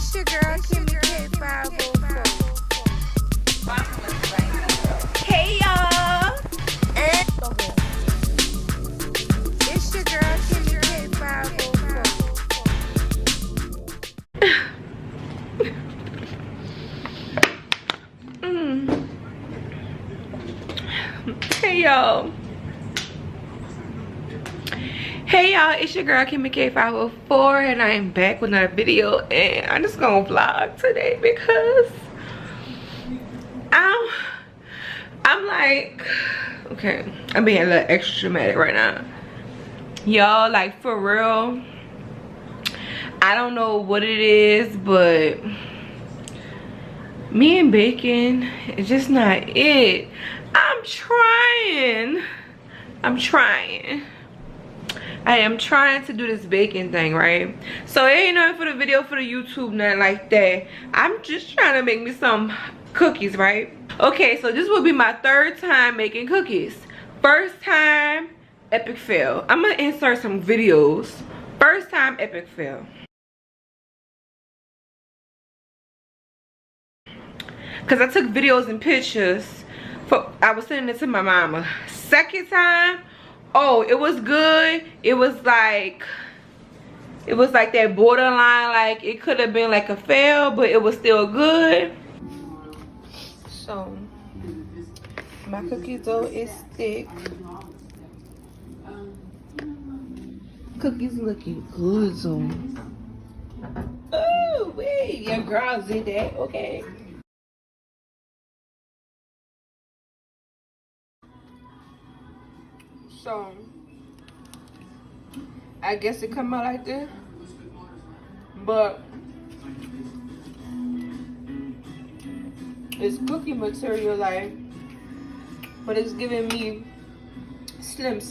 It's your girl, Kimmy K504. Hey, y'all. It's your girl, Kimmy K504. Hey, y'all. Hey y'all, it's your girl Kimmy K504 and I am back with another video, and I'm just gonna vlog today because I'm like, okay, I'm being a little extra dramatic right now. Y'all, like, for real, I don't know what it is, but me and bacon is just not it. I'm trying. I am trying to do this baking thing, right? So it ain't nothing for the video, for the YouTube, nothing like that. I'm just trying to make me some cookies, right? Okay, so this will be my third time making cookies. First time, epic fail. I'm gonna insert some videos. First time, epic fail. Cause I took videos and pictures. I was sending it to my mama. Second time, oh, it was good. It was like that borderline, like it could have been like a fail, but it was still good. So my cookie dough is thick. Cookies looking good, so. Oh wait, your girl did that. Okay. So I guess it come out like this, but it's cookie material, like, but it's giving me slim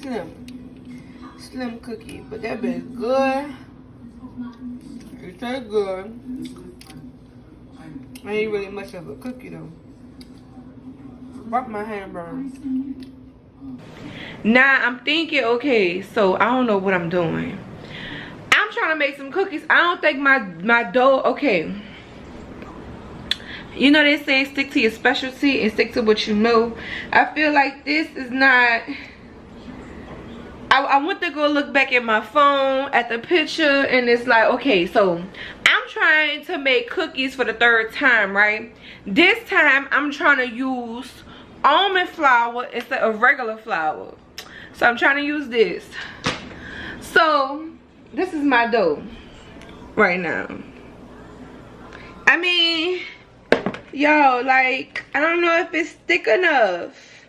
cookie. But that been good. It tastes good. I ain't really much of a cookie though. Fuck, my hand burns. Now I'm thinking, okay, so I don't know what I'm doing. I'm trying to make some cookies. I don't think my dough, okay. You know they say stick to your specialty and stick to what you know. I feel like this is not. I went to go look back at my phone at the picture, and it's like, okay, so I'm trying to make cookies for the third time, right? This time I'm trying to use almond flour instead of regular flour. So I'm trying to use this. So this is my dough right now. I mean, y'all, like, I don't know if it's thick enough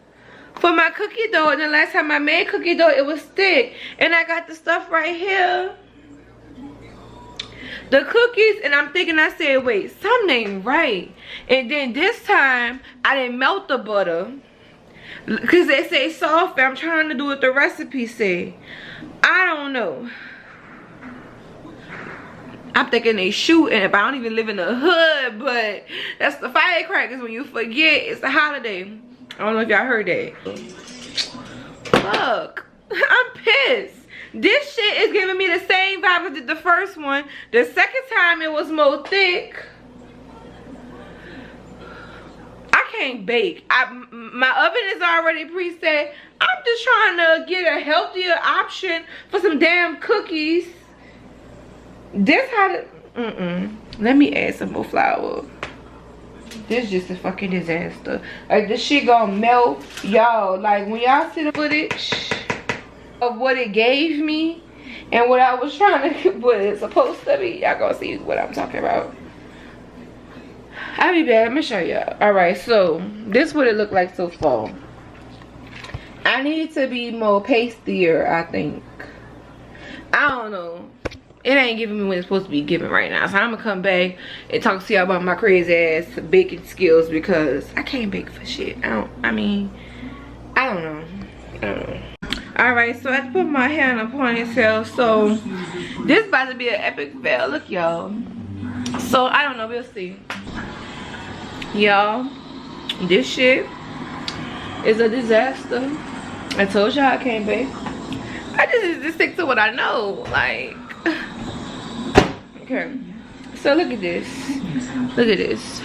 for my cookie dough. And the last time I made cookie dough, it was thick. And I got the stuff right here, the cookies, and I'm thinking, I said, wait, something ain't right. And then this time I didn't melt the butter because they say soft. I'm trying to do what the recipe say. I don't know. I'm thinking they shooting, but I don't even live in the hood. But that's the firecrackers when you forget it's a holiday. I don't know if y'all heard that. Fuck, I'm pissed. This shit is giving me the same vibe as the first one. The second time it was more thick. I can't bake. My oven is already preset. I'm just trying to get a healthier option for some damn cookies. This how to, let me add some more flour. This is just a fucking disaster. Like, this shit gonna melt. Y'all, like, when y'all see the footage of what it gave me and what I was trying to, what it's supposed to be, y'all gonna see what I'm talking about. I'll be back. I'm gonna show y'all. Alright, so this is what it looked like so far. I need to be more pastier, I think. I don't know. It ain't giving me what it's supposed to be giving right now. So I'm gonna come back and talk to y'all about my crazy ass baking skills, because I can't bake for shit. I don't know. Alright, so I have to put my hair in a ponytail. So this about to be an epic fail. Look, y'all. So I don't know, we'll see. Y'all, this shit is a disaster. I told y'all I can't bake. I just stick to what I know. Like, okay, So look at this. Look at this.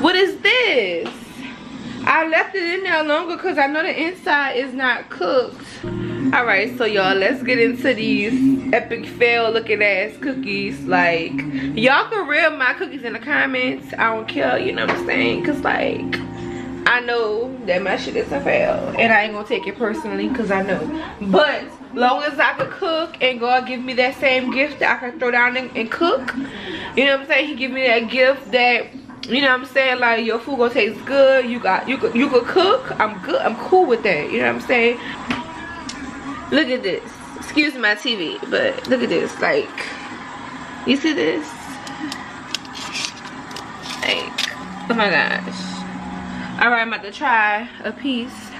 What is this? I left it in there longer because I know the inside is not cooked. Alright, so y'all, let's get into these epic fail looking ass cookies. Like, y'all can rib my cookies in the comments. I don't care, you know what I'm saying? Because, like, I know that my shit is a fail. And I ain't gonna take it personally because I know. But, long as I could cook and God give me that same gift that I can throw down and cook. You know what I'm saying? He give me that gift that, you know what I'm saying, like your food gonna taste good. You could cook. I'm good. I'm cool with that. You know what I'm saying? Look at this. Excuse my TV, but look at this. Like, you see this? Like, oh my gosh. Alright, I'm about to try a piece.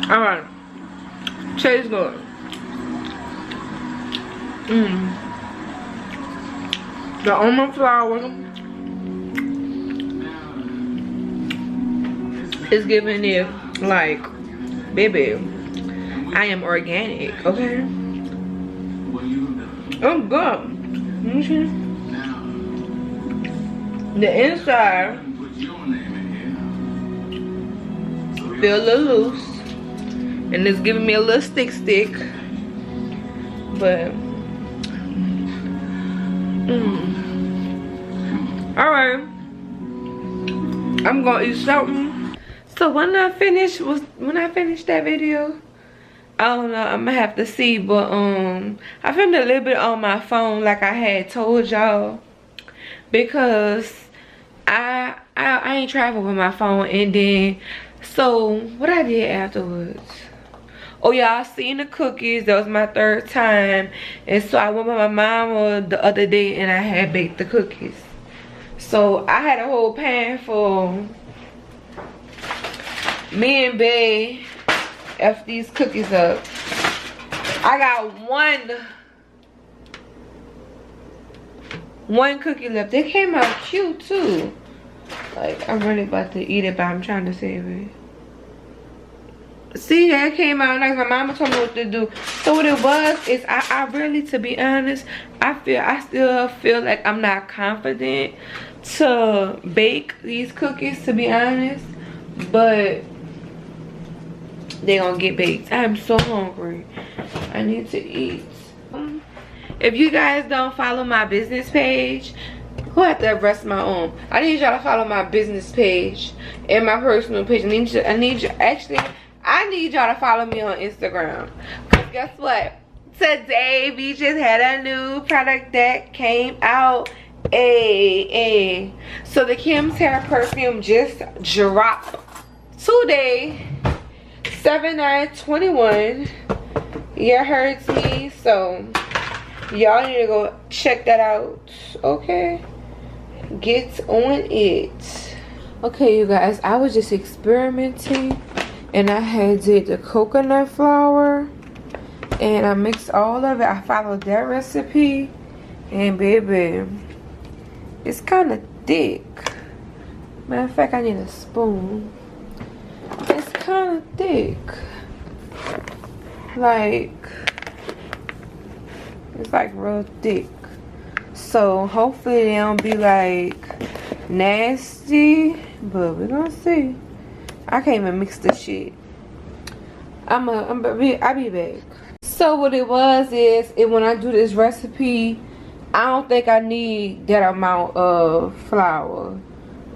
Alright. Tastes good. The almond flour is giving it like, baby, I am organic, okay? Oh, good. The inside feel a little loose, and it's giving me a little stick, but alright, I'm gonna eat something. So when I finish that video, I don't know, I'm gonna have to see, but I filmed a little bit on my phone like I had told y'all, because I ain't travel with my phone. And then so what I did afterwards, oh y'all seen the cookies, that was my 3rd time. And so I went with my mama the other day and I had baked the cookies. So I had a whole pan full. Me and Bae F these cookies up. I got one cookie left. They came out cute too. Like, I'm really about to eat it, but I'm trying to save it. See, that came out nice. My mama told me what to do. So what it was is, I really, to be honest, I still feel like I'm not confident to bake these cookies, to be honest. But they gonna get baked. I'm so hungry. I need to eat. If you guys don't follow my business page, who had to arrest my own? I need y'all to follow my business page and my personal page. I need y'all to follow me on Instagram. Cause guess what? Today we just had a new product that came out. So the Kim's Hair perfume just dropped today, 7/9/21. You heard me. So y'all need to go check that out. Okay, get on it. Okay, you guys, I was just experimenting, and I had did the coconut flour, and I mixed all of it. I followed that recipe, and baby, it's kind of thick. Matter of fact, I need a spoon. It's kind of thick. Like, it's like real thick. So hopefully they don't be like nasty, but we're gonna see. I can't even mix this shit. I'll be back. So what it was is, when I do this recipe, I don't think I need that amount of flour,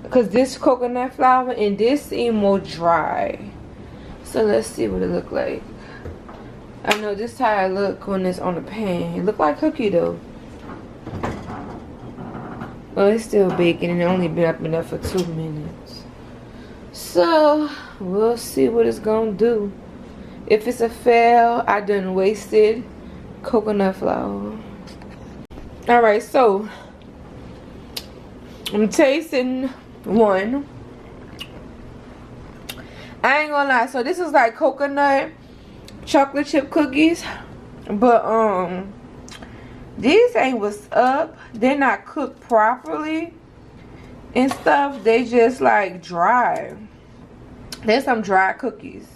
because this coconut flour and this seem more dry. So let's see what it look like. I know this is how it look when it's on the pan. It look like cookie though. Well, it's still baking and it only been up enough for 2 minutes. So we'll see what it's gonna do. If it's a fail, I done wasted coconut flour. Alright, so I'm tasting one. I ain't gonna lie, so this is like coconut chocolate chip cookies, but these ain't what's up. They're not cooked properly and stuff. They just like dry. There's some dry cookies.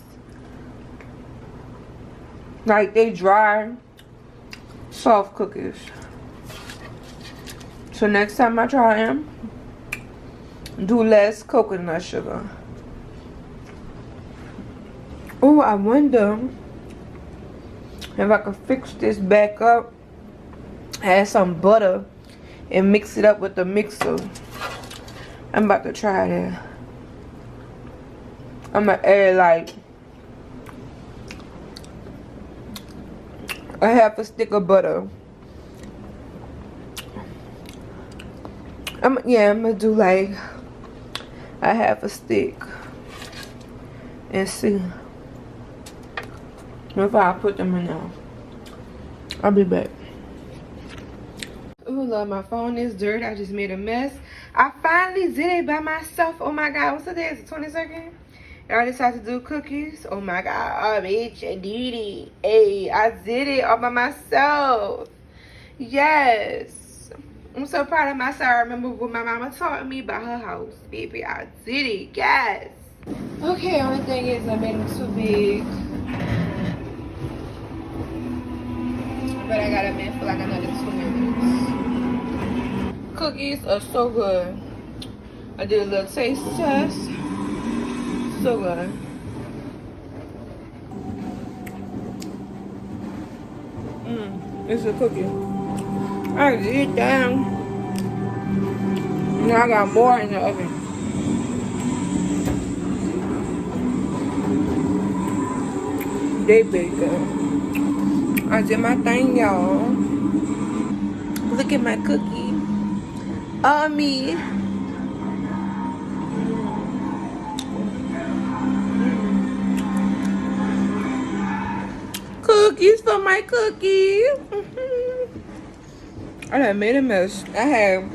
Like they dry, soft cookies. So next time I try them, do less coconut sugar. Oh, I wonder if I could fix this back up, add some butter, and mix it up with the mixer. I'm about to try that. I'm gonna add like a half a stick of butter. I'm gonna do like a half a stick and see if I put them in there. I'll be back. Oh Lord, my phone is dirty. I just made a mess. I finally did it by myself. Oh my God, what's the day? It's the 22nd. And I decided to do cookies. Oh my God, oh bitch, I did it. Hey, I did it all by myself. Yes, I'm so proud of myself. I remember what my mama taught me about her house. Baby, I did it, yes. Okay, only thing is I made them too big. But I got them in for like another 2 minutes. Cookies are so good. I did a little taste test. So good. It's a cookie. I just eat down. Now I got more in the oven. They big good. I did my thing, y'all. Look at my cookie. Me. Cookies for my cookies. I done made a mess. I had,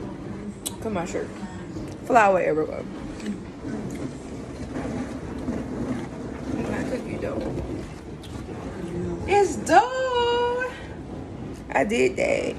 come on, shirt, flour everywhere. My cookie dough. It's dough. I did that.